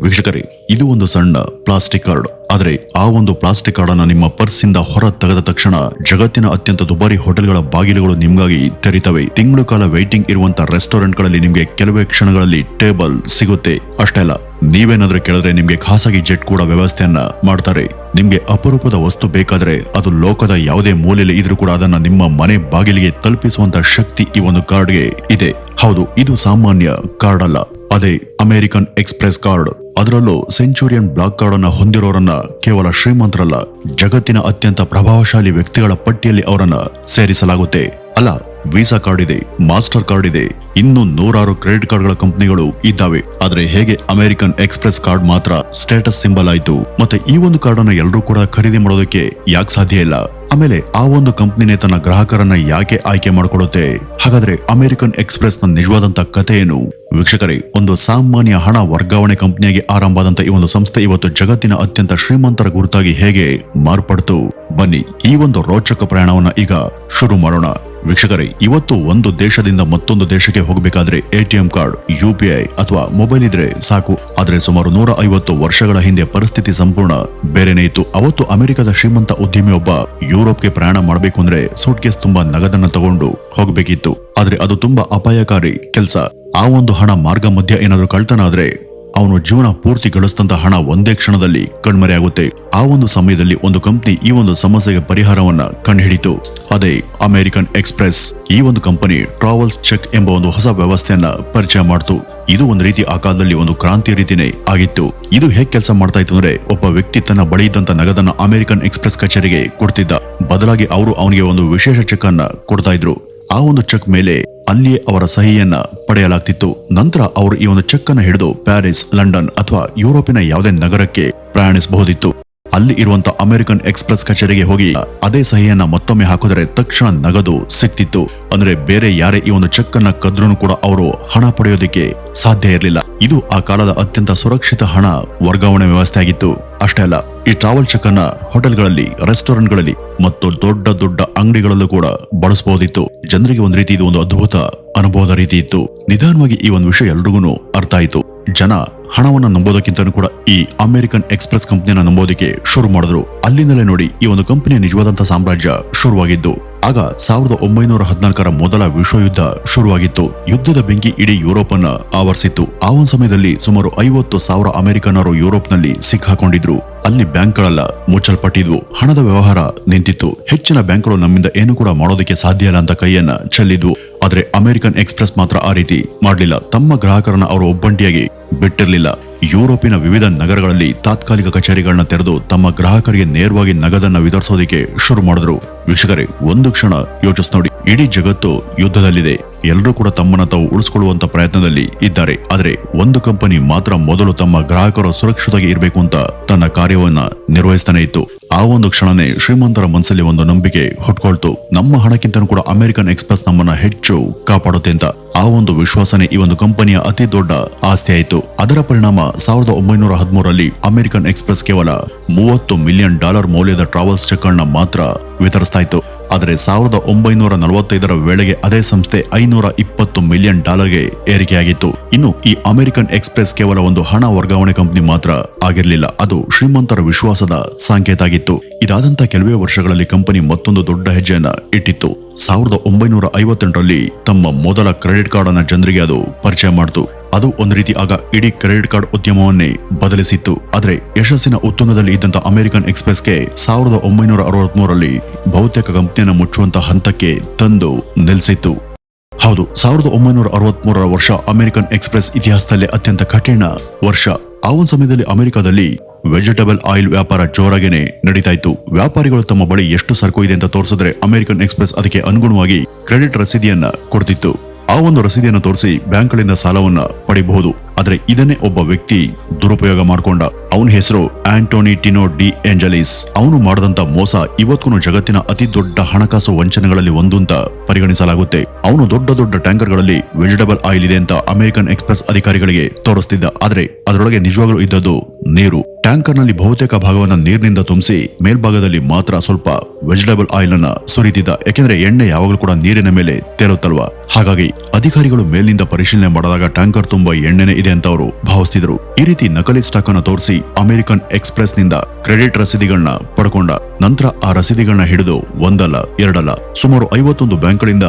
ವೀಕ್ಷಕರೇ, ಇದು ಒಂದು ಸಣ್ಣ ಪ್ಲಾಸ್ಟಿಕ್ ಕಾರ್ಡ್. ಆದರೆ ಆ ಒಂದು ಪ್ಲಾಸ್ಟಿಕ್ ಕಾರ್ಡ್ ಅನ್ನ ನಿಮ್ಮ ಪರ್ಸಿಂದ ಹೊರ ತೆಗೆದ ತಕ್ಷಣ ಜಗತ್ತಿನ ಅತ್ಯಂತ ದುಬಾರಿ ಹೋಟೆಲ್ಗಳ ಬಾಗಿಲುಗಳು ನಿಮ್ಗಾಗಿ ತೆರೀತವೆ. ತಿಂಗಳು ಕಾಲ ವೈಟಿಂಗ್ ಇರುವಂತ ರೆಸ್ಟೋರೆಂಟ್ಗಳಲ್ಲಿ ನಿಮ್ಗೆ ಕೆಲವೇ ಕ್ಷಣಗಳಲ್ಲಿ ಟೇಬಲ್ ಸಿಗುತ್ತೆ. ಅಷ್ಟೇ ಅಲ್ಲ, ನೀವೇನಾದ್ರೂ ಕೇಳಿದ್ರೆ ನಿಮ್ಗೆ ಖಾಸಗಿ ಜೆಟ್ ಕೂಡ ವ್ಯವಸ್ಥೆಯನ್ನ ಮಾಡ್ತಾರೆ. ನಿಮ್ಗೆ ಅಪರೂಪದ ವಸ್ತು ಬೇಕಾದ್ರೆ ಅದು ಲೋಕದ ಯಾವುದೇ ಮೂಲೆಯಲ್ಲಿ ಇದ್ರೂ ಕೂಡ ಅದನ್ನ ನಿಮ್ಮ ಮನೆ ಬಾಗಿಲಿಗೆ ತಲುಪಿಸುವಂತ ಶಕ್ತಿ ಈ ಒಂದು ಕಾರ್ಡ್ಗೆ ಇದೆ. ಹೌದು, ಇದು ಸಾಮಾನ್ಯ ಕಾರ್ಡ್ ಅಲ್ಲ, ಅದೇ ಅಮೆರಿಕನ್ ಎಕ್ಸ್ಪ್ರೆಸ್ ಕಾರ್ಡ್. ಅದರಲ್ಲೂ ಸೆಂಚುರಿಯನ್ ಬ್ಲಾಕ್ ಕಾರ್ಡ್ ಅನ್ನ ಹೊಂದಿರೋರನ್ನ ಕೇವಲ ಶ್ರೀಮಂತರಲ್ಲ, ಜಗತ್ತಿನ ಅತ್ಯಂತ ಪ್ರಭಾವಶಾಲಿ ವ್ಯಕ್ತಿಗಳ ಪಟ್ಟಿಯಲ್ಲಿ ಅವರನ್ನ ಸೇರಿಸಲಾಗುತ್ತೆ. ಅಲ್ಲ, ವೀಸಾ ಕಾರ್ಡ್ ಇದೆ, ಮಾಸ್ಟರ್ ಕಾರ್ಡ್ ಇದೆ, ಇನ್ನು ನೂರಾರು ಕ್ರೆಡಿಟ್ ಕಾರ್ಡ್ಗಳ ಕಂಪನಿಗಳು ಇದ್ದಾವೆ. ಆದ್ರೆ ಹೇಗೆ ಅಮೆರಿಕನ್ ಎಕ್ಸ್ಪ್ರೆಸ್ ಕಾರ್ಡ್ ಮಾತ್ರ ಸ್ಟೇಟಸ್ ಸಿಂಬಲ್ ಆಯ್ತು? ಮತ್ತೆ ಈ ಒಂದು ಕಾರ್ಡ್ ಅನ್ನ ಎಲ್ಲರೂ ಕೂಡ ಖರೀದಿ ಮಾಡೋದಕ್ಕೆ ಯಾಕೆ ಸಾಧ್ಯ ಇಲ್ಲ? ಆಮೇಲೆ ಆ ಒಂದು ಕಂಪನಿನೇ ತನ್ನ ಗ್ರಾಹಕರನ್ನ ಯಾಕೆ ಆಯ್ಕೆ ಮಾಡಿಕೊಳ್ಳುತ್ತೆ? ಹಾಗಾದ್ರೆ ಅಮೆರಿಕನ್ ಎಕ್ಸ್ಪ್ರೆಸ್ ನ ನಿಜವಾದಂತ ಕಥೆ ಏನು? ವೀಕ್ಷಕರೇ, ಒಂದು ಸಾಮಾನ್ಯ ಹಣ ವರ್ಗಾವಣೆ ಕಂಪನಿಯಾಗಿ ಆರಂಭವಾದಂತ ಈ ಒಂದು ಸಂಸ್ಥೆ ಇವತ್ತು ಜಗತ್ತಿನ ಅತ್ಯಂತ ಶ್ರೀಮಂತರ ಗುರುತಾಗಿ ಹೇಗೆ ಮಾರ್ಪಡ್ತು? ಬನ್ನಿ ಈ ಒಂದು ರೋಚಕ ಪ್ರಯಾಣವನ್ನ ಈಗ ಶುರು ಮಾಡೋಣ. ವೀಕ್ಷಕರೇ, ಇವತ್ತು ಒಂದು ದೇಶದಿಂದ ಮತ್ತೊಂದು ದೇಶಕ್ಕೆ ಹೋಗಬೇಕಾದ್ರೆ ಎಟಿಎಂ ಕಾರ್ಡ್, UPI ಅಥವಾ ಮೊಬೈಲ್ ಇದ್ರೆ ಸಾಕು. ಆದ್ರೆ ಸುಮಾರು 150 ವರ್ಷಗಳ ಹಿಂದೆ ಪರಿಸ್ಥಿತಿ ಸಂಪೂರ್ಣ ಬೇರೆನೇ ಇತ್ತು. ಅವತ್ತು ಅಮೆರಿಕದ ಶ್ರೀಮಂತ ಉದ್ಯಮಿಯೊಬ್ಬ ಯುರೋಪ್ಗೆ ಪ್ರಯಾಣ ಮಾಡಬೇಕು ಅಂದ್ರೆ ಸೂಟ್ಕೇಸ್ ತುಂಬಾ ನಗದನ್ನ ತಗೊಂಡು ಹೋಗಬೇಕಿತ್ತು. ಆದ್ರೆ ಅದು ತುಂಬಾ ಅಪಾಯಕಾರಿ ಕೆಲಸ. ಆ ಒಂದು ಹಣ ಮಾರ್ಗ ಮಧ್ಯ ಏನಾದ್ರೂ ಕಳ್ತನ ಆದ್ರೆ ಅವನು ಜೀವನ ಪೂರ್ತಿ ಗಳಿಸಿದಂತ ಹಣ ಒಂದೇ ಕ್ಷಣದಲ್ಲಿ ಕಣ್ಮರೆಯಾಗುತ್ತೆ. ಆ ಒಂದು ಸಮಯದಲ್ಲಿ ಒಂದು ಕಂಪನಿ ಈ ಒಂದು ಸಮಸ್ಯೆಗೆ ಪರಿಹಾರವನ್ನ ಕಂಡುಹಿಡಿತು. ಅದೇ ಅಮೆರಿಕನ್ ಎಕ್ಸ್ಪ್ರೆಸ್. ಈ ಒಂದು ಕಂಪನಿ ಟ್ರಾವೆಲ್ಸ್ ಚೆಕ್ ಎಂಬ ಒಂದು ಹೊಸ ವ್ಯವಸ್ಥೆಯನ್ನ ಪರಿಚಯ ಮಾಡ್ತು. ಇದು ಒಂದು ರೀತಿ ಆ ಕಾಲದಲ್ಲಿ ಒಂದು ಕ್ರಾಂತಿ ರೀತಿನೇ ಆಗಿತ್ತು. ಇದು ಹೇಗೆ ಕೆಲಸ ಮಾಡ್ತಾ ಇತ್ತು ಅಂದ್ರೆ, ಒಬ್ಬ ವ್ಯಕ್ತಿ ತನ್ನ ಬಳಿ ಇದ್ದಂತ ನಗದನ್ನ ಅಮೆರಿಕನ್ ಎಕ್ಸ್ಪ್ರೆಸ್ ಕಚೇರಿಗೆ ಕೊಡ್ತಿದ್ದ. ಬದಲಾಗಿ ಅವರು ಅವನಿಗೆ ಒಂದು ವಿಶೇಷ ಚೆಕ್ ಅನ್ನ ಕೊಡ್ತಾ ಇದ್ರು. ಆ ಒಂದು ಚೆಕ್ ಮೇಲೆ ಅಲ್ಲಿಯೇ ಅವರ ಸಹಿಯನ್ನ ಪಡೆಯಲಾಗ್ತಿತ್ತು. ನಂತರ ಅವರು ಈ ಒಂದು ಚೆಕ್ ಅನ್ನ ಹಿಡಿದು ಪ್ಯಾರಿಸ್, ಲಂಡನ್ ಅಥವಾ ಯುರೋಪಿನ ಯಾವುದೇ ನಗರಕ್ಕೆ ಪ್ರಯಾಣಿಸಬಹುದಿತ್ತು. ಅಲ್ಲಿ ಇರುವಂತ ಅಮೆರಿಕನ್ ಎಕ್ಸ್ಪ್ರೆಸ್ ಕಚೇರಿಗೆ ಹೋಗಿ ಅದೇ ಸಹಿಯನ್ನ ಮತ್ತೊಮ್ಮೆ ಹಾಕಿದರೆ ತಕ್ಷಣ ನಗದು ಸಿಕ್ತಿತ್ತು. ಅಂದ್ರೆ ಬೇರೆ ಯಾರೇ ಈ ಒಂದು ಚೆಕ್ ಅನ್ನ ಕದ್ರೂ ಕೂಡ ಅವರು ಹಣ ಪಡೆಯೋದಕ್ಕೆ ಸಾಧ್ಯ ಇರಲಿಲ್ಲ. ಇದು ಆ ಕಾಲದ ಅತ್ಯಂತ ಸುರಕ್ಷಿತ ಹಣ ವರ್ಗಾವಣೆ ವ್ಯವಸ್ಥೆ ಆಗಿತ್ತು. ಅಷ್ಟೇ ಅಲ್ಲ, ಈ ಟ್ರಾವೆಲ್ ಚೆಕ್ ಅನ್ನ ಹೋಟೆಲ್ಗಳಲ್ಲಿ, ರೆಸ್ಟೋರೆಂಟ್ಗಳಲ್ಲಿ ಮತ್ತು ದೊಡ್ಡ ದೊಡ್ಡ ಅಂಗಡಿಗಳಲ್ಲೂ ಕೂಡ ಬಳಸಬಹುದಿತ್ತು. ಜನರಿಗೆ ಒಂದು ರೀತಿ ಇದು ಒಂದು ಅದ್ಭುತ ಅನುಭವದ ರೀತಿ ಇತ್ತು. ನಿಧಾನವಾಗಿ ಈ ಒಂದು ವಿಷಯ ಎಲ್ರಿಗೂ ಅರ್ಥ ಆಯ್ತು. ಜನ ಹಣವನ್ನ ನಂಬೋದಕ್ಕಿಂತ ಕೂಡ ಈ ಅಮೆರಿಕನ್ ಎಕ್ಸ್ಪ್ರೆಸ್ ಕಂಪನಿಯನ್ನ ನಂಬೋದಕ್ಕೆ ಶುರು ಮಾಡಿದ್ರು. ಅಲ್ಲಿಂದಲೇ ನೋಡಿ ಈ ಒಂದು ಕಂಪನಿಯ ನಿಜವಾದಂತಹ ಸಾಮ್ರಾಜ್ಯ ಶುರುವಾಗಿದ್ದು. ಆಗ 1914ರ ಮೊದಲ ವಿಶ್ವಯುದ್ಧ ಶುರುವಾಗಿತ್ತು. ಯುದ್ಧದ ಬೆಂಕಿ ಇಡೀ ಯುರೋಪ್ ಅನ್ನ ಆವರಿಸಿತ್ತು. ಆ ಒಂದು ಸಮಯದಲ್ಲಿ ಸುಮಾರು 50,000 ಅಮೆರಿಕನ್ನರು ಯುರೋಪ್ನಲ್ಲಿ ಸಿಕ್ಕಾಕೊಂಡಿದ್ರು. ಅಲ್ಲಿ ಬ್ಯಾಂಕ್ಗಳೆಲ್ಲ ಮುಚ್ಚಲ್ಪಟ್ಟಿದ್ವು. ಹಣದ ವ್ಯವಹಾರ ನಿಂತಿತ್ತು. ಹೆಚ್ಚಿನ ಬ್ಯಾಂಕ್ಗಳು ನಮ್ಮಿಂದ ಏನು ಕೂಡ ಮಾಡೋದಕ್ಕೆ ಸಾಧ್ಯ ಇಲ್ಲ ಅಂತ ಕೈಯನ್ನ ಚೆಲ್ಲಿದ್ವು. ಆದ್ರೆ ಅಮೆರಿಕನ್ ಎಕ್ಸ್ಪ್ರೆಸ್ ಮಾತ್ರ ಆ ರೀತಿ ಮಾಡಲಿಲ್ಲ. ತಮ್ಮ ಗ್ರಾಹಕರನ್ನ ಅವರು ಒಬ್ಬಂಟಿಯಾಗಿ ಬಿಟ್ಟಿರಲಿಲ್ಲ. ಯುರೋಪಿನ ವಿವಿಧ ನಗರಗಳಲ್ಲಿ ತಾತ್ಕಾಲಿಕ ಕಚೇರಿಗಳನ್ನ ತೆರೆದು ತಮ್ಮ ಗ್ರಾಹಕರಿಗೆ ನೇರವಾಗಿ ನಗದನ್ನ ವಿತರಿಸೋದಕ್ಕೆ ಶುರು ಮಾಡಿದ್ರು. ವೀಕ್ಷಕರೇ, ಒಂದು ಕ್ಷಣ ಯೋಚಿಸ್ ನೋಡಿ. ಇಡೀ ಜಗತ್ತು ಯುದ್ಧದಲ್ಲಿದೆ. ಎಲ್ಲರೂ ಕೂಡ ತಮ್ಮನ್ನ ತಾವು ಉಳಿಸಿಕೊಳ್ಳುವಂತ ಪ್ರಯತ್ನದಲ್ಲಿ ಇದ್ದಾರೆ. ಆದ್ರೆ ಒಂದು ಕಂಪನಿ ಮಾತ್ರ ಮೊದಲು ತಮ್ಮ ಗ್ರಾಹಕರು ಸುರಕ್ಷಿತವಾಗಿ ಇರಬೇಕು ಅಂತ ತನ್ನ ಕಾರ್ಯವನ್ನ ನಿರ್ವಹಿಸ್ತಾನೆ ಇತ್ತು. ಆ ಒಂದು ಕ್ಷಣನೇ ಶ್ರೀಮಂತರ ಮನಸ್ಸಲ್ಲಿ ಒಂದು ನಂಬಿಕೆ ಹುಟ್ಕೊಳ್ತು. ನಮ್ಮ ಹಣಕ್ಕಿಂತ ಕೂಡ ಅಮೆರಿಕನ್ ಎಕ್ಸ್ಪ್ರೆಸ್ ನಮ್ಮನ್ನ ಹೆಚ್ಚು ಕಾಪಾಡುತ್ತೆ ಅಂತ. ಆ ಒಂದು ವಿಶ್ವಾಸನೆ ಈ ಒಂದು ಕಂಪನಿಯ ಅತಿ ದೊಡ್ಡ ಆಸ್ತಿ ಆಯಿತು. ಅದರ ಪರಿಣಾಮ 1913ರಲ್ಲಿ ಅಮೆರಿಕನ್ ಎಕ್ಸ್ಪ್ರೆಸ್ ಕೇವಲ $30 ಮಿಲಿಯನ್ ಮೌಲ್ಯದ ಟ್ರಾವೆಲ್ಸ್ ಚೆಕ್ ಗಳನ್ನ ಮಾತ್ರ ವಿತರಿಸ್ತಾ ಇತ್ತು. ಆದರೆ 1945ರ ವೇಳೆಗೆ ಅದೇ ಸಂಸ್ಥೆ $520 ಮಿಲಿಯನ್ ಏರಿಕೆಯಾಗಿತ್ತು. ಇನ್ನು ಈ ಅಮೆರಿಕನ್ ಎಕ್ಸ್ಪ್ರೆಸ್ ಕೇವಲ ಒಂದು ಹಣ ವರ್ಗಾವಣೆ ಕಂಪನಿ ಮಾತ್ರ ಆಗಿರಲಿಲ್ಲ, ಅದು ಶ್ರೀಮಂತರ ವಿಶ್ವಾಸದ ಸಂಕೇತ ಆಗಿತ್ತು. ಇದಾದಂತ ಕೆಲವೇ ವರ್ಷಗಳಲ್ಲಿ ಕಂಪನಿ ಮತ್ತೊಂದು ದೊಡ್ಡ ಹೆಜ್ಜೆಯನ್ನ ಇಟ್ಟಿತ್ತು. 1958ರಲ್ಲಿ ತಮ್ಮ ಮೊದಲ ಕ್ರೆಡಿಟ್ ಕಾರ್ಡ್ ಅನ್ನ ಜನರಿಗೆ ಅದು ಪರಿಚಯ ಮಾಡಿತು. ಅದು ಒಂದು ರೀತಿ ಆಗ ಇಡೀ ಕ್ರೆಡಿಟ್ ಕಾರ್ಡ್ ಉದ್ಯಮವನ್ನೇ ಬದಲಿಸಿತ್ತು. ಆದ್ರೆ ಯಶಸ್ಸಿನ ಉತ್ತುಂಗದಲ್ಲಿ ಇದ್ದಂತ ಅಮೆರಿಕನ್ ಎಕ್ಸ್ಪ್ರೆಸ್ಗೆ 1963ರಲ್ಲಿ ಬಹುತೇಕ ಕಂಪನಿಯನ್ನು ಮುಚ್ಚುವಂತ ಹಂತಕ್ಕೆ ತಂದು ನಿಲ್ಲಿಸಿತ್ತು. ಹೌದು, 1963ರ ವರ್ಷ ಅಮೆರಿಕನ್ ಎಕ್ಸ್ಪ್ರೆಸ್ ಇತಿಹಾಸದಲ್ಲೇ ಅತ್ಯಂತ ಕಠಿಣ ವರ್ಷ. ಆ ಒಂದು ಸಮಯದಲ್ಲಿ ಅಮೆರಿಕದಲ್ಲಿ ವೆಜಿಟೇಬಲ್ ಆಯಿಲ್ ವ್ಯಾಪಾರ ಜೋರಾಗೇನೆ ನಡೀತಾ ಇತ್ತು. ವ್ಯಾಪಾರಿಗಳು ತಮ್ಮ ಬಳಿ ಎಷ್ಟು ಸರಕು ಇದೆ ಅಂತ ತೋರಿಸಿದ್ರೆ ಅಮೆರಿಕನ್ ಎಕ್ಸ್ಪ್ರೆಸ್ ಅದಕ್ಕೆ ಅನುಗುಣವಾಗಿ ಕ್ರೆಡಿಟ್ ರಸೀದಿಯನ್ನ ಕೊಡ್ತಿತ್ತು. ಆ ಒಂದು ರಸೀದಿಯನ್ನು ತೋರಿಸಿ ಬ್ಯಾಂಕ್ಗಳಿಂದ ಸಾಲವನ್ನ ಪಡಿಬಹುದು. ಆದ್ರೆ ಇದನ್ನೇ ಒಬ್ಬ ವ್ಯಕ್ತಿ ದುರುಪಯೋಗ ಮಾಡಿಕೊಂಡ. ಅವನ ಹೆಸರು ಆಂಟೋನಿ ಟಿನೋ ಡಿ ಏಂಜಲೀಸ್. ಅವನು ಮಾಡದಂತ ಮೋಸ ಇವತ್ತು ಜಗತ್ತಿನ ಅತಿ ದೊಡ್ಡ ಹಣಕಾಸು ವಂಚನೆಗಳಲ್ಲಿ ಒಂದು ಅಂತ ಪರಿಗಣಿಸಲಾಗುತ್ತೆ. ಅವನು ದೊಡ್ಡ ದೊಡ್ಡ ಟ್ಯಾಂಕರ್ಗಳಲ್ಲಿ ವೆಜಿಟೇಬಲ್ ಆಯಿಲ್ ಇದೆ ಅಂತ ಅಮೆರಿಕನ್ ಎಕ್ಸ್ಪ್ರೆಸ್ ಅಧಿಕಾರಿಗಳಿಗೆ ತೋರಿಸ್ತಿದ್ದ. ಆದ್ರೆ ಅದರೊಳಗೆ ನಿಜವಾಗ್ಲೂ ಇದ್ದದ್ದು ನೀರು. ಟ್ಯಾಂಕರ್ ನಲ್ಲಿ ಬಹುತೇಕ ಭಾಗವನ್ನ ನೀರಿನಿಂದ ತುಂಬಿಸಿ ಮೇಲ್ಭಾಗದಲ್ಲಿ ಮಾತ್ರ ಸ್ವಲ್ಪ ವೆಜಿಟೇಬಲ್ ಆಯಿಲ್ ಅನ್ನ ಸುರಿತಿದ್ದ. ಯಾಕೆಂದ್ರೆ ಎಣ್ಣೆ ಯಾವಾಗಲೂ ಕೂಡ ನೀರಿನ ಮೇಲೆ ತೇಲುತ್ತಲ್ವಾ. ಹಾಗಾಗಿ ಅಧಿಕಾರಿಗಳು ಮೇಲಿನಿಂದ ಪರಿಶೀಲನೆ ಮಾಡಿದಾಗ ಟ್ಯಾಂಕರ್ ತುಂಬಾ ಎಣ್ಣೆನೆ ಇದೆ ಅಂತ ಅವರು ಭಾವಿಸ್ತಿದ್ರು. ಈ ರೀತಿ ನಕಲಿ ಸ್ಟಾಕ್ ಅನ್ನು ತೋರಿಸಿ ಅಮೆರಿಕನ್ ಎಕ್ಸ್ಪ್ರೆಸ್ ನಿಂದ ಕ್ರೆಡಿಟ್ ರಸೀದಿಗಳನ್ನ ಪಡ್ಕೊಂಡ. ನಂತರ ಆ ರಸೀದಿಗಳನ್ನ ಹಿಡಿದು ಒಂದಲ್ಲ ಎರಡಲ್ಲ ಸುಮಾರು 51 ಬ್ಯಾಂಕ್ಗಳಿಂದ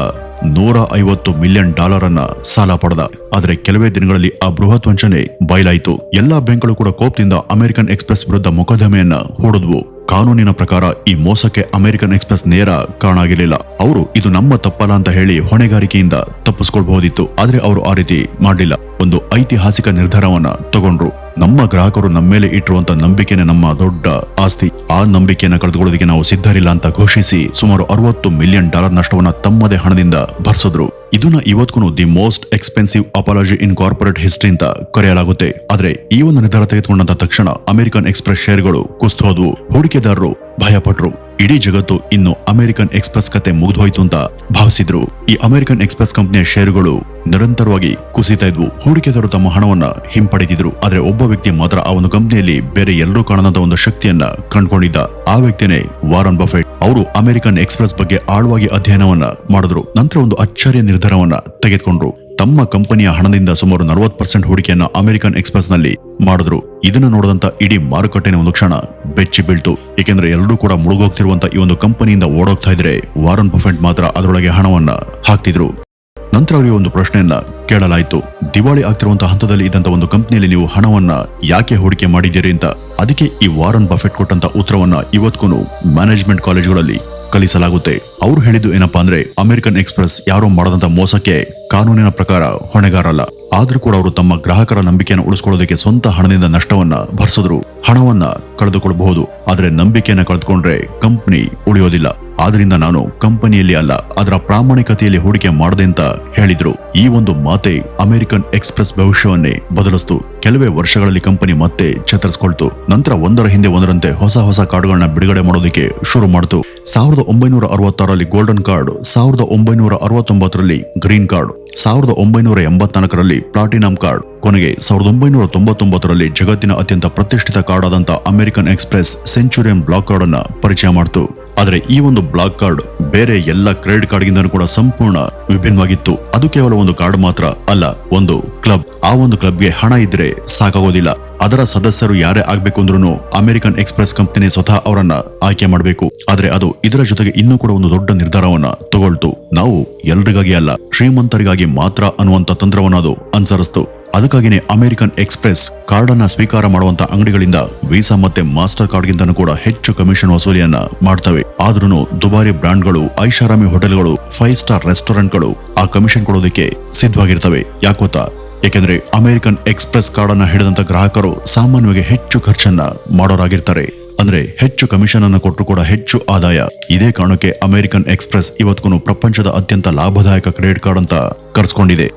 $150 ಮಿಲಿಯನ್ ಅನ್ನ ಸಾಲ ಪಡೆದ. ಆದರೆ ಕೆಲವೇ ದಿನಗಳಲ್ಲಿ ಆ ಬೃಹತ್ ವಂಚನೆ ಬಯಲಾಯಿತು. ಎಲ್ಲಾ ಬ್ಯಾಂಕ್ಗಳು ಕೂಡ ಕೋಪದಿಂದ ಅಮೆರಿಕನ್ ಎಕ್ಸ್ಪ್ರೆಸ್ ವಿರುದ್ಧ ಮೊಕದ್ದಮೆಯನ್ನ ಹೂಡಿದ್ವು. ಕಾನೂನಿನ ಪ್ರಕಾರ ಈ ಮೋಸಕ್ಕೆ ಅಮೆರಿಕನ್ ಎಕ್ಸ್ಪ್ರೆಸ್ ನೇರ ಕಾರಣ ಆಗಿರಲಿಲ್ಲ. ಅವರು ಇದು ನಮ್ಮ ತಪ್ಪಲ್ಲ ಅಂತ ಹೇಳಿ ಹೊಣೆಗಾರಿಕೆಯಿಂದ ತಪ್ಪಿಸ್ಕೊಳ್ಬಹುದಿತ್ತು. ಆದ್ರೆ ಅವರು ಆ ರೀತಿ ಮಾಡಲಿಲ್ಲ. ಒಂದು ಐತಿಹಾಸಿಕ ನಿರ್ಧಾರವನ್ನ ತಗೊಂಡ್ರು. ನಮ್ಮ ಗ್ರಾಹಕರು ನಮ್ಮ ಮೇಲೆ ಇಟ್ಟಿರುವಂತ ನಂಬಿಕೆನೆ ನಮ್ಮ ದೊಡ್ಡ ಆಸ್ತಿ. ಆ ನಂಬಿಕೆಯನ್ನ ಕಳೆದುಕೊಳ್ಳೋದಕ್ಕೆ ನಾವು ಸಿದ್ಧರಿಲ್ಲ ಅಂತ ಘೋಷಿಸಿ ಸುಮಾರು $60 ಮಿಲಿಯನ್ ನಷ್ಟವನ್ನ ತಮ್ಮದೇ ಹಣದಿಂದ ಭರಿಸಿದ್ರು. ಇದನ್ನ ಇವತ್ತಿಗೂ the most expensive apology in corporate history ಅಂತ ಕರೆಯಲಾಗುತ್ತೆ. ಆದ್ರೆ ಈ ಒಂದು ನಿರ್ಧಾರ ತೆಗೆದುಕೊಂಡಂತ ತಕ್ಷಣ ಅಮೆರಿಕನ್ ಎಕ್ಸ್ಪ್ರೆಸ್ ಶೇರ್ಗಳು ಕುಸಿದು ಹೋದ್ವು. ಹೂಡಿಕೆದಾರರು ಭಯಪಟ್ರು. ಇಡೀ ಜಗತ್ತು ಇನ್ನು ಅಮೆರಿಕನ್ ಎಕ್ಸ್ಪ್ರೆಸ್ ಕತೆ ಮುಗಿದೋಯ್ತು ಅಂತ ಭಾವಿಸಿದ್ರು. ಈ ಅಮೆರಿಕನ್ ಎಕ್ಸ್ಪ್ರೆಸ್ ಕಂಪನಿಯ ಷೇರುಗಳು ನಿರಂತರವಾಗಿ ಕುಸಿತಾ ಇದ್ವು. ಹೂಡಿಕೆದಾರರು ತಮ್ಮ ಹಣವನ್ನ ಹಿಂಪಡೆದಿದ್ರು. ಆದ್ರೆ ಒಬ್ಬ ವ್ಯಕ್ತಿ ಮಾತ್ರ ಆ ಒಂದು ಕಂಪನಿಯಲ್ಲಿ ಬೇರೆ ಎಲ್ಲರೂ ಕಾಣದಂತ ಒಂದು ಶಕ್ತಿಯನ್ನ ಕಂಡುಕೊಂಡಿದ್ದ. ಆ ವ್ಯಕ್ತಿನೇ ವಾರನ್ ಬಫೆಟ್. ಅವರು ಅಮೆರಿಕನ್ ಎಕ್ಸ್ಪ್ರೆಸ್ ಬಗ್ಗೆ ಆಳವಾಗಿ ಅಧ್ಯಯನವನ್ನ ಮಾಡಿದ್ರು. ನಂತರ ಒಂದು ಅಚ್ಚರಿಯ ನಿರ್ಧಾರವನ್ನ ತೆಗೆದುಕೊಂಡ್ರು. ತಮ್ಮ ಕಂಪನಿಯ ಹಣದಿಂದ ಸುಮಾರು 40% ಹೂಡಿಕೆಯನ್ನ ಅಮೆರಿಕನ್ ಎಕ್ಸ್ಪ್ರೆಸ್ ನಲ್ಲಿ ಮಾಡಿದ್ರು. ಇದನ್ನ ನೋಡಿದಂತ ಇಡೀ ಮಾರುಕಟ್ಟೆನ ಒಂದು ಕ್ಷಣ ಬೆಚ್ಚಿ ಬೀಳ್ತು. ಏಕೆಂದ್ರೆ ಎಲ್ಲರೂ ಕೂಡ ಮುಳುಗೋಗ್ತಿರುವಂತ ಈ ಒಂದು ಕಂಪನಿಯಿಂದ ಓಡೋಗ್ತಾ ಇದ್ರೆ ವಾರನ್ ಬಫೆಟ್ ಮಾತ್ರ ಅದರೊಳಗೆ ಹಣವನ್ನ ಹಾಕ್ತಿದ್ರು. ನಂತರ ಅವರಿಗೆ ಒಂದು ಪ್ರಶ್ನೆಯನ್ನ ಕೇಳಲಾಯಿತು. ದಿವಾಳಿ ಆಗ್ತಿರುವಂತಹ ಹಂತದಲ್ಲಿ ಇದ್ದಂತ ಒಂದು ಕಂಪನಿಯಲ್ಲಿ ನೀವು ಹಣವನ್ನ ಯಾಕೆ ಹೂಡಿಕೆ ಮಾಡಿದ್ದೀರಿ ಅಂತ. ಅದಕ್ಕೆ ಈ ವಾರನ್ ಬಫೆಟ್ ಕೊಟ್ಟಂತ ಉತ್ತರವನ್ನ ಇವತ್ತಿಗೂ ಮ್ಯಾನೇಜ್ಮೆಂಟ್ ಕಾಲೇಜುಗಳಲ್ಲಿ ಕಲಿಸಲಾಗುತ್ತೆ. ಅವರು ಹೇಳಿದ್ದು ಏನಪ್ಪಾ ಅಂದ್ರೆ ಅಮೆರಿಕನ್ ಎಕ್ಸ್ಪ್ರೆಸ್ ಯಾರೋ ಮಾಡದಂತ ಮೋಸಕ್ಕೆ ಕಾನೂನಿನ ಪ್ರಕಾರ ಹೊಣೆಗಾರಲ್ಲ. ಆದ್ರೂ ಕೂಡ ಅವರು ತಮ್ಮ ಗ್ರಾಹಕರ ನಂಬಿಕೆಯನ್ನು ಉಳಿಸ್ಕೊಳ್ಳೋದಕ್ಕೆ ಸ್ವಂತ ಹಣದಿಂದ ನಷ್ಟವನ್ನ ಭರಿಸಿದ್ರು. ಹಣವನ್ನ ಕಳೆದುಕೊಳ್ಳಬಹುದು, ಆದ್ರೆ ನಂಬಿಕೆಯನ್ನ ಕಳೆದುಕೊಂಡ್ರೆ ಕಂಪನಿ ಉಳಿಯೋದಿಲ್ಲ. ಆದ್ರಿಂದ ನಾನು ಕಂಪನಿಯಲ್ಲಿ ಅಲ್ಲ ಅದರ ಪ್ರಾಮಾಣಿಕತೆಯಲ್ಲಿ ಹೂಡಿಕೆ ಮಾಡದೆ ಅಂತ ಹೇಳಿದ್ರು. ಈ ಒಂದು ಮಾತೆ ಅಮೆರಿಕನ್ ಎಕ್ಸ್ಪ್ರೆಸ್ ಭವಿಷ್ಯವನ್ನೇ ಬದಲಿಸ್ತು. ಕೆಲವೇ ವರ್ಷಗಳಲ್ಲಿ ಕಂಪನಿ ಮತ್ತೆ ಚೇತರಿಸಿಕೊಳ್ತು. ನಂತರ ಒಂದರ ಹಿಂದೆ ಒಂದರಂತೆ ಹೊಸ ಕಾರ್ಡ್ಗಳನ್ನ ಬಿಡುಗಡೆ ಮಾಡೋದಕ್ಕೆ ಶುರು ಮಾಡಿತು. 1966ರಲ್ಲಿ ಗೋಲ್ಡನ್ ಕಾರ್ಡ್, 1969ರಲ್ಲಿ ಗ್ರೀನ್ ಕಾರ್ಡ್, 1984ರಲ್ಲಿ ಪ್ಲಾಟಿನಂ ಕಾರ್ಡ್, ಕೊನೆಗೆ 1999ರಲ್ಲಿ ಜಗತ್ತಿನ ಅತ್ಯಂತ ಪ್ರತಿಷ್ಠಿತ ಕಾರ್ಡ್ ಆದಂತ American Express Centurion black card ಅನ್ನ ಪರಿಚಯ ಮಾಡಿತು. ಆದ್ರೆ ಈ ಒಂದು ಬ್ಲಾಕ್ ಕಾರ್ಡ್ ಬೇರೆ ಎಲ್ಲ ಕ್ರೆಡಿಟ್ ಕಾರ್ಡ್ ಗಿಂತ ಕೂಡ ಸಂಪೂರ್ಣ ವಿಭಿನ್ನವಾಗಿತ್ತು. ಅದು ಕೇವಲ ಒಂದು ಕಾರ್ಡ್ ಮಾತ್ರ ಅಲ್ಲ, ಒಂದು ಕ್ಲಬ್. ಆ ಒಂದು ಕ್ಲಬ್ಗೆ ಹಣ ಇದ್ರೆ ಸಾಕಾಗೋದಿಲ್ಲ. ಅದರ ಸದಸ್ಯರು ಯಾರೇ ಆಗ್ಬೇಕು ಅಂದ್ರೂ ಅಮೆರಿಕನ್ ಎಕ್ಸ್ಪ್ರೆಸ್ ಕಂಪನಿ ಸ್ವತಃ ಅವರನ್ನ ಆಯ್ಕೆ ಮಾಡಬೇಕು. ಆದ್ರೆ ಅದು ಇದರ ಜೊತೆಗೆ ಇನ್ನೂ ಕೂಡ ಒಂದು ದೊಡ್ಡ ನಿರ್ಧಾರವನ್ನ ತಗೊಳ್ತು. ನಾವು ಎಲ್ರಿಗಾಗಿ ಅಲ್ಲ, ಶ್ರೀಮಂತರಿಗಾಗಿ ಮಾತ್ರ ಅನ್ನುವಂತ ತಂತ್ರವನ್ನ ಅದು ಅನುಸರಿಸ್ತು. ಅದಕ್ಕಾಗಿನೇ ಅಮೆರಿಕನ್ ಎಕ್ಸ್ಪ್ರೆಸ್ ಕಾರ್ಡ್ ಅನ್ನ ಸ್ವೀಕಾರ ಮಾಡುವಂತ ಅಂಗಡಿಗಳಿಂದ ವೀಸಾ ಮತ್ತೆ ಮಾಸ್ಟರ್ ಕಾರ್ಡ್ ಗಿಂತನೂ ಕೂಡ ಹೆಚ್ಚು ಕಮಿಷನ್ ವಸೂಲಿಯನ್ನ ಮಾಡ್ತವೆ. ಆದ್ರೂ ದುಬಾರಿ ಬ್ರಾಂಡ್ಗಳು, ಐಷಾರಾಮಿ ಹೋಟೆಲ್ಗಳು, 5 ಸ್ಟಾರ್ ರೆಸ್ಟೋರೆಂಟ್ಗಳು ಆ ಕಮಿಷನ್ ಕೊಡೋದಕ್ಕೆ ಸಿದ್ಧವಾಗಿರ್ತವೆ. ಯಾಕೋತಾ? ಯಾಕೆಂದ್ರೆ ಅಮೆರಿಕನ್ ಎಕ್ಸ್ಪ್ರೆಸ್ ಕಾರ್ಡ್ ಅನ್ನ ಹಿಡಿದಂತ ಗ್ರಾಹಕರು ಸಾಮಾನ್ಯವಾಗಿ ಹೆಚ್ಚು ಖರ್ಚನ್ನ ಮಾಡೋರಾಗಿರ್ತಾರೆ. ಅಂದ್ರೆ ಹೆಚ್ಚು ಕಮಿಷನ್ ಅನ್ನು ಕೊಟ್ಟರು ಕೂಡ ಹೆಚ್ಚು ಆದಾಯ. ಇದೇ ಕಾರಣಕ್ಕೆ ಅಮೆರಿಕನ್ ಎಕ್ಸ್ಪ್ರೆಸ್ ಇವತ್ತಿಗೂ ಪ್ರಪಂಚದ ಅತ್ಯಂತ ಲಾಭದಾಯಕ ಕ್ರೆಡಿಟ್ ಕಾರ್ಡ್ ಅಂತ ಕರೆಸ್ಕೊಂಡಿದೆ.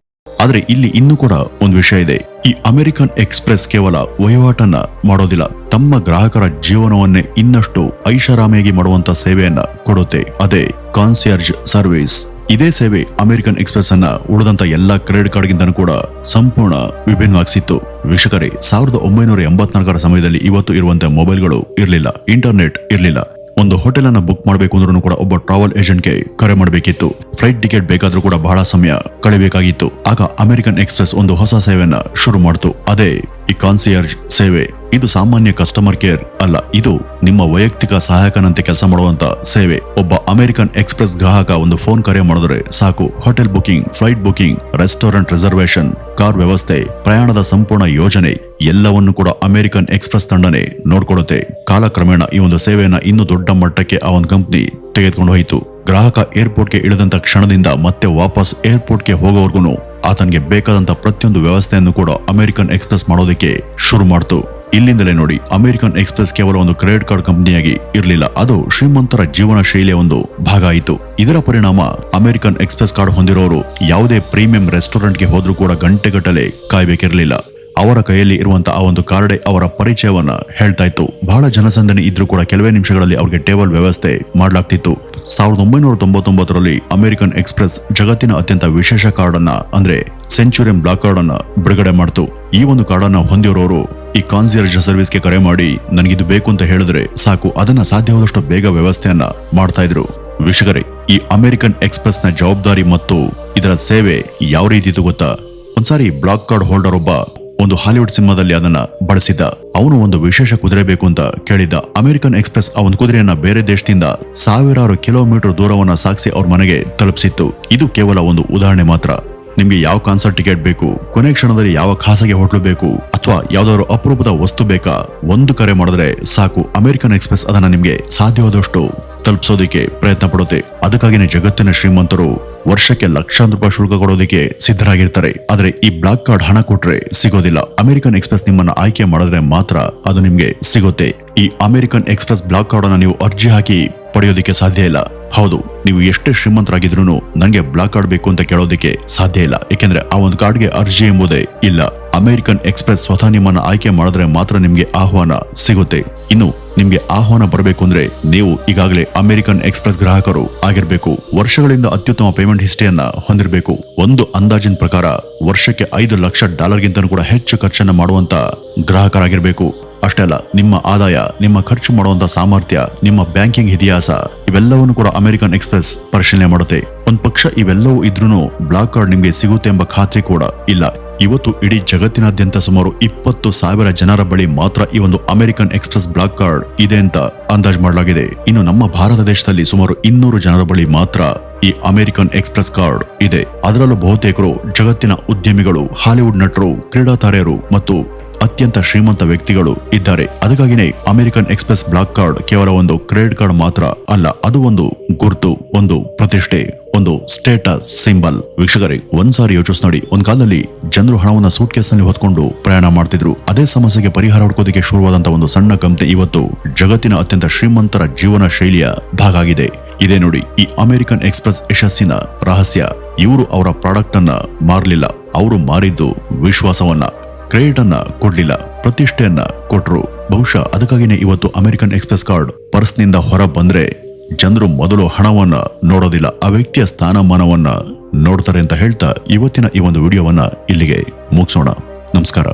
ಆದ್ರೆ ಇಲ್ಲಿ ಇನ್ನೂ ಕೂಡ ಒಂದು ವಿಷಯ ಇದೆ. ಈ ಅಮೆರಿಕನ್ ಎಕ್ಸ್ಪ್ರೆಸ್ ಕೇವಲ ವಹಿವಾಟನ್ನ ಮಾಡೋದಿಲ್ಲ, ತಮ್ಮ ಗ್ರಾಹಕರ ಜೀವನವನ್ನೇ ಇನ್ನಷ್ಟು ಐಷಾರಾಮಿಯಾಗಿ ಮಾಡುವಂತ ಸೇವೆಯನ್ನ ಕೊಡುತ್ತೆ. ಅದೇ ಕಾನ್ಸಿಯರ್ಜ್ ಸರ್ವಿಸ್. ಇದೇ ಸೇವೆ ಅಮೆರಿಕನ್ ಎಕ್ಸ್ಪ್ರೆಸ್ ಅನ್ನ ಉಳಿದಂತ ಎಲ್ಲಾ ಕ್ರೆಡಿಟ್ ಕಾರ್ಡ್ ಗಿಂತನೂ ಕೂಡ ಸಂಪೂರ್ಣ ವಿಭಿನ್ನವಾಗಿಸಿತ್ತು. ವೀಕ್ಷಕರೇ, 1984ರ ಸಮಯದಲ್ಲಿ ಇವತ್ತು ಇರುವಂತೆ ಮೊಬೈಲ್ಗಳು ಇರಲಿಲ್ಲ, ಇಂಟರ್ನೆಟ್ ಇರಲಿಲ್ಲ. ಒಂದು ಹೋಟೆಲ್ ಅನ್ನ ಬುಕ್ ಮಾಡಬೇಕು ಅಂದ್ರೂ ಕೂಡ ಒಬ್ಬ ಟ್ರಾವೆಲ್ ಏಜೆಂಟ್ಗೆ ಕರೆ ಮಾಡಬೇಕಿತ್ತು. ಫ್ಲೈಟ್ ಟಿಕೆಟ್ ಬೇಕಾದ್ರೂ ಕೂಡ ಬಹಳ ಸಮಯ ಕಳೆಯಬೇಕಾಗಿತ್ತು. ಆಗ ಅಮೆರಿಕನ್ ಎಕ್ಸ್ಪ್ರೆಸ್ ಒಂದು ಹೊಸ ಸೇವೆಯನ್ನ ಶುರು ಮಾಡಿತು. ಅದೇ ಈ ಕಾನ್ಸಿಯರ್ಜ್ ಸೇವೆ. ಇದು ಸಾಮಾನ್ಯ ಕಸ್ಟಮರ್ ಕೇರ್ ಅಲ್ಲ, ಇದು ನಿಮ್ಮ ವೈಯಕ್ತಿಕ ಸಹಾಯಕನಂತೆ ಕೆಲಸ ಮಾಡುವಂತ ಸೇವೆ. ಒಬ್ಬ ಅಮೆರಿಕನ್ ಎಕ್ಸ್ಪ್ರೆಸ್ ಗ್ರಾಹಕ ಒಂದು ಫೋನ್ ಕರೆ ಮಾಡಿದ್ರೆ ಸಾಕು, hotel booking, flight booking, restaurant reservation, car ವ್ಯವಸ್ಥೆ, ಪ್ರಯಾಣದ ಸಂಪೂರ್ಣ ಯೋಜನೆ ಎಲ್ಲವನ್ನು ಕೂಡ ಅಮೆರಿಕನ್ ಎಕ್ಸ್ಪ್ರೆಸ್ ತಂಡನೇ ನೋಡ್ಕೊಳ್ಳುತ್ತೆ. ಕಾಲಕ್ರಮೇಣ ಈ ಒಂದು ಸೇವೆಯನ್ನ ಇನ್ನೂ ದೊಡ್ಡ ಮಟ್ಟಕ್ಕೆ ಆ ಒಂದು ಕಂಪನಿ ತೆಗೆದುಕೊಂಡು ಹೋಯಿತು. ಗ್ರಾಹಕ ಏರ್ಪೋರ್ಟ್ಗೆ ಇಳಿದಂತ ಕ್ಷಣದಿಂದ ಮತ್ತೆ ವಾಪಸ್ ಏರ್ಪೋರ್ಟ್ಗೆ ಹೋಗೋವರೆಗೂ ಆತನಿಗೆ ಬೇಕಾದಂತ ಪ್ರತಿಯೊಂದು ವ್ಯವಸ್ಥೆಯನ್ನು ಕೂಡ ಅಮೆರಿಕನ್ ಎಕ್ಸ್ಪ್ರೆಸ್ ಮಾಡೋದಕ್ಕೆ ಶುರು ಮಾಡ್ತು. ಇಲ್ಲಿಂದಲೇ ನೋಡಿ, ಅಮೆರಿಕನ್ ಎಕ್ಸ್ಪ್ರೆಸ್ ಕೇವಲ ಒಂದು ಕ್ರೆಡಿಟ್ ಕಾರ್ಡ್ ಕಂಪನಿಯಾಗಿ ಇರಲಿಲ್ಲ, ಅದು ಶ್ರೀಮಂತರ ಜೀವನ ಶೈಲಿಯ ಒಂದು ಭಾಗ ಆಯಿತು. ಇದರ ಪರಿಣಾಮ ಅಮೆರಿಕನ್ ಎಕ್ಸ್ಪ್ರೆಸ್ ಕಾರ್ಡ್ ಹೊಂದಿರೋರು ಯಾವುದೇ ಪ್ರೀಮಿಯಂ ರೆಸ್ಟೋರೆಂಟ್ಗೆ ಹೋದ್ರೂ ಕೂಡ ಗಂಟೆಗಟ್ಟಲೆ ಕಾಯ್ಬೇಕಿರಲಿಲ್ಲ. ಅವರ ಕೈಯಲ್ಲಿ ಇರುವಂತಹ ಆ ಒಂದು ಕಾರ್ಡೆ ಅವರ ಪರಿಚಯವನ್ನ ಹೇಳ್ತಾ ಇತ್ತು. ಬಹಳ ಜನಸಂದಣಿ ಇದ್ರೂ ಕೂಡ ಕೆಲವೇ ನಿಮಿಷಗಳಲ್ಲಿ ಅವರಿಗೆ ಟೇಬಲ್ ವ್ಯವಸ್ಥೆ ಮಾಡಲಾಗ್ತಿತ್ತು. 1999ರಲ್ಲಿ ಅಮೆರಿಕನ್ ಎಕ್ಸ್ಪ್ರೆಸ್ ಜಗತ್ತಿನ ಅತ್ಯಂತ ವಿಶೇಷ ಕಾರ್ಡ್ ಅನ್ನ ಅಂದ್ರೆ ಸೆಂಚುರಿಯನ್ ಬ್ಲಾಕ್ ಕಾರ್ಡ್ ಅನ್ನ ಬಿಡುಗಡೆ ಮಾಡಿತು. ಈ ಒಂದು ಕಾರ್ಡ್ ಅನ್ನ ಹೊಂದಿರೋರು ಈ ಕಾನ್ಸಿಯರ್ಜ್ ಸರ್ವಿಸ್ಗೆ ಕರೆ ಮಾಡಿ ನನಗಿದು ಬೇಕು ಅಂತ ಹೇಳಿದ್ರೆ ಸಾಕು, ಅದನ್ನ ಸಾಧ್ಯವಾದಷ್ಟು ಬೇಗ ವ್ಯವಸ್ಥೆಯನ್ನ ಮಾಡ್ತಾ ಇದ್ರು. ವೀಕ್ಷಕರೇ, ಈ ಅಮೆರಿಕನ್ ಎಕ್ಸ್‌ಪ್ರೆಸ್ ನ ಜವಾಬ್ದಾರಿ ಮತ್ತು ಇದರ ಸೇವೆ ಯಾವ ರೀತಿ ಇತ್ತು ಗೊತ್ತಾ? ಒಂದ್ಸಾರಿ ಬ್ಲಾಕ್ ಕಾರ್ಡ್ ಹೋಲ್ಡರ್ ಒಬ್ಬ ಒಂದು ಹಾಲಿವುಡ್ ಸಿನಿಮಾದಲ್ಲಿ ಅದನ್ನ ಬಳಸಿದ್ದ. ಅವನು ಒಂದು ವಿಶೇಷ ಕುದುರೆ ಬೇಕು ಅಂತ ಕೇಳಿದ್ದ. ಅಮೆರಿಕನ್ ಎಕ್ಸ್‌ಪ್ರೆಸ್ ಆ ಒಂದು ಕುದುರೆಯನ್ನ ಬೇರೆ ದೇಶದಿಂದ ಸಾವಿರಾರು ಕಿಲೋಮೀಟರ್ ದೂರವನ್ನ ಸಾಗಿಸಿ ಅವ್ರ ಮನೆಗೆ ತಲುಪಿಸಿತ್ತು. ಇದು ಕೇವಲ ಒಂದು ಉದಾಹರಣೆ ಮಾತ್ರ. ನಿಮ್ಗೆ ಯಾವ ಕಾನ್ಸರ್ಟ್ ಟಿಕೆಟ್ ಬೇಕು, ಕೊನೆ ಕ್ಷಣದಲ್ಲಿ ಯಾವ ಖಾಸಗಿ ಹೋಟ್ಲು ಬೇಕು, ಅಥವಾ ಯಾವ್ದಾದ್ರು ಅಪರೂಪದ ವಸ್ತು ಬೇಕಾ, ಒಂದು ಕರೆ ಮಾಡಿದ್ರೆ ಸಾಕು, ಅಮೆರಿಕನ್ ಎಕ್ಸ್‌ಪ್ರೆಸ್ ಅದನ್ನ ನಿಮ್ಗೆ ಸಾಧ್ಯವಾದಷ್ಟು ತಲುಪಿಸೋದಕ್ಕೆ ಪ್ರಯತ್ನ ಪಡುತ್ತೆ. ಅದಕ್ಕಾಗಿನೇ ಜಗತ್ತಿನ ಶ್ರೀಮಂತರು ವರ್ಷಕ್ಕೆ ಲಕ್ಷಾಂತರ ರೂಪಾಯಿ ಶುಲ್ಕ ಕೊಡೋದಕ್ಕೆ ಸಿದ್ಧರಾಗಿರ್ತಾರೆ. ಆದ್ರೆ ಈ ಬ್ಲಾಕ್ ಕಾರ್ಡ್ ಹಣ ಕೊಟ್ರೆ ಸಿಗೋದಿಲ್ಲ. ಅಮೆರಿಕನ್ ಎಕ್ಸ್‌ಪ್ರೆಸ್ ನಿಮ್ಮನ್ನ ಆಯ್ಕೆ ಮಾಡಿದ್ರೆ ಮಾತ್ರ ಅದು ನಿಮ್ಗೆ ಸಿಗುತ್ತೆ. ಈ ಅಮೆರಿಕನ್ ಎಕ್ಸ್‌ಪ್ರೆಸ್ ಬ್ಲಾಕ್ ಕಾರ್ಡ್ ಅನ್ನ ನೀವು ಅರ್ಜಿ ಹಾಕಿ ಪಡೆಯೋದಕ್ಕೆ ಸಾಧ್ಯ ಇಲ್ಲ. ಹೌದು, ನೀವು ಎಷ್ಟೇ ಶ್ರೀಮಂತರಾಗಿದ್ರು ನನಗೆ ಬ್ಲಾಕ್ ಕಾರ್ಡ್ ಬೇಕು ಅಂತ ಕೇಳೋದಕ್ಕೆ ಸಾಧ್ಯ ಇಲ್ಲ. ಯಾಕೆಂದ್ರೆ ಆ ಒಂದು ಕಾರ್ಡ್ಗೆ ಅರ್ಜಿ ಎಂಬುದೇ ಇಲ್ಲ. ಅಮೆರಿಕನ್ ಎಕ್ಸ್‌ಪ್ರೆಸ್ ಸ್ವತಃ ನಿಮ್ಮನ್ನ ಆಯ್ಕೆ ಮಾಡಿದ್ರೆ ಮಾತ್ರ ನಿಮ್ಗೆ ಆಹ್ವಾನ ಸಿಗುತ್ತೆ. ಇನ್ನು ನಿಮ್ಗೆ ಆಹ್ವಾನ ಬರಬೇಕು ಅಂದ್ರೆ ನೀವು ಈಗಾಗಲೇ ಅಮೆರಿಕನ್ ಎಕ್ಸ್‌ಪ್ರೆಸ್ ಗ್ರಾಹಕರು ಆಗಿರ್ಬೇಕು. ವರ್ಷಗಳಿಂದ ಅತ್ಯುತ್ತಮ ಪೇಮೆಂಟ್ ಹಿಸ್ಟ್ರಿಯನ್ನ ಹೊಂದಿರಬೇಕು. ಒಂದು ಅಂದಾಜಿನ ಪ್ರಕಾರ ವರ್ಷಕ್ಕೆ $5 ಲಕ್ಷ ಕೂಡ ಹೆಚ್ಚು ಖರ್ಚನ್ನ ಮಾಡುವಂತ ಗ್ರಾಹಕರಾಗಿರ್ಬೇಕು. ಅಷ್ಟೇ ಅಲ್ಲ, ನಿಮ್ಮ ಆದಾಯ, ನಿಮ್ಮ ಖರ್ಚು ಮಾಡುವಂತ ಸಾಮರ್ಥ್ಯ, ನಿಮ್ಮ ಬ್ಯಾಂಕಿಂಗ್ ಇತಿಹಾಸ ಇವೆಲ್ಲವನ್ನು ಕೂಡ ಅಮೆರಿಕನ್ ಎಕ್ಸ್‌ಪ್ರೆಸ್ ಪರಿಶೀಲನೆ ಮಾಡುತ್ತೆ. ಒಂದ್ ಪಕ್ಷ ಇವೆಲ್ಲವೂ ಇದ್ರೂ ಬ್ಲಾಕ್ ಕಾರ್ಡ್ ನಿಮ್ಗೆ ಸಿಗುತ್ತೆ ಎಂಬ ಖಾತ್ರಿ ಕೂಡ ಇಲ್ಲ. ಇವತ್ತು ಇಡೀ ಜಗತ್ತಿನಾದ್ಯಂತ ಸುಮಾರು 20,000 ಜನರ ಬಳಿ ಮಾತ್ರ ಈ ಒಂದು ಅಮೆರಿಕನ್ ಎಕ್ಸ್‌ಪ್ರೆಸ್ ಬ್ಲಾಕ್ ಕಾರ್ಡ್ ಇದೆ ಅಂತ ಅಂದಾಜು ಮಾಡಲಾಗಿದೆ. ಇನ್ನು ನಮ್ಮ ಭಾರತ ದೇಶದಲ್ಲಿ ಸುಮಾರು 200 ಜನರ ಬಳಿ ಮಾತ್ರ ಈ ಅಮೆರಿಕನ್ ಎಕ್ಸ್‌ಪ್ರೆಸ್ ಕಾರ್ಡ್ ಇದೆ. ಅದರಲ್ಲೂ ಬಹುತೇಕರು ಜಗತ್ತಿನ ಉದ್ಯಮಿಗಳು, ಹಾಲಿವುಡ್ ನಟರು, ಕ್ರೀಡಾ ತಾರೆಯರು ಮತ್ತು ಅತ್ಯಂತ ಶ್ರೀಮಂತ ವ್ಯಕ್ತಿಗಳು ಇದ್ದಾರೆ. ಅದಕ್ಕಾಗಿನೇ ಅಮೆರಿಕನ್ ಎಕ್ಸ್‌ಪ್ರೆಸ್ ಬ್ಲಾಕ್ ಕಾರ್ಡ್ ಕೇವಲ ಒಂದು ಕ್ರೆಡಿಟ್ ಕಾರ್ಡ್ ಮಾತ್ರ ಅಲ್ಲ, ಅದು ಒಂದು ಗುರುತು, ಒಂದು ಪ್ರತಿಷ್ಠೆ, ಒಂದು ಸ್ಟೇಟಸ್ ಸಿಂಬಲ್. ವೀಕ್ಷಕರೇ, ಒಂದ್ಸಾರಿ ಯೋಚಿಸಿ ನೋಡಿ, ಒಂದ್ ಕಾಲದಲ್ಲಿ ಜನರು ಹಣವನ್ನ ಸೂಟ್ ಕೇಸ್ನಲ್ಲಿ ಹೊತ್ಕೊಂಡು ಪ್ರಯಾಣ ಮಾಡ್ತಿದ್ರು. ಅದೇ ಸಮಸ್ಯೆಗೆ ಪರಿಹಾರ ಹುಡುಕೋದಕ್ಕೆ ಶುರುವಾದಂತ ಒಂದು ಸಣ್ಣ ಕಂಪನಿ ಇವತ್ತು ಜಗತ್ತಿನ ಅತ್ಯಂತ ಶ್ರೀಮಂತರ ಜೀವನ ಶೈಲಿಯ ಭಾಗ ಆಗಿದೆ. ಇದೇ ನೋಡಿ ಈ ಅಮೆರಿಕನ್ ಎಕ್ಸ್‌ಪ್ರೆಸ್ ಯಶಸ್ಸಿನ ರಹಸ್ಯ. ಇವರು ಅವರ ಪ್ರಾಡಕ್ಟ್ ಅನ್ನ ಮಾರಲಿಲ್ಲ, ಅವರು ಮಾರಿದ್ದು ವಿಶ್ವಾಸವನ್ನ. ಕ್ರೆಡಿಟ್ ಅನ್ನ ಕೊಡ್ಲಿಲ್ಲ, ಪ್ರತಿಷ್ಠೆಯನ್ನ ಕೊಟ್ರು. ಬಹುಶಃ ಅದಕ್ಕಾಗಿನೇ ಇವತ್ತು ಅಮೆರಿಕನ್ ಎಕ್ಸ್‌ಪ್ರೆಸ್ ಕಾರ್ಡ್ ಪರ್ಸ್ನಿಂದ ಹೊರ ಬಂದ್ರೆ ಜನರು ಮೊದಲು ಹಣವನ್ನ ನೋಡೋದಿಲ್ಲ, ಆ ವ್ಯಕ್ತಿಯ ಸ್ಥಾನಮಾನವನ್ನ ನೋಡ್ತಾರೆ ಅಂತ ಹೇಳ್ತಾ ಇವತ್ತಿನ ಈ ಒಂದು ವಿಡಿಯೋವನ್ನ ಇಲ್ಲಿಗೆ ಮುಗಿಸೋಣ. ನಮಸ್ಕಾರ.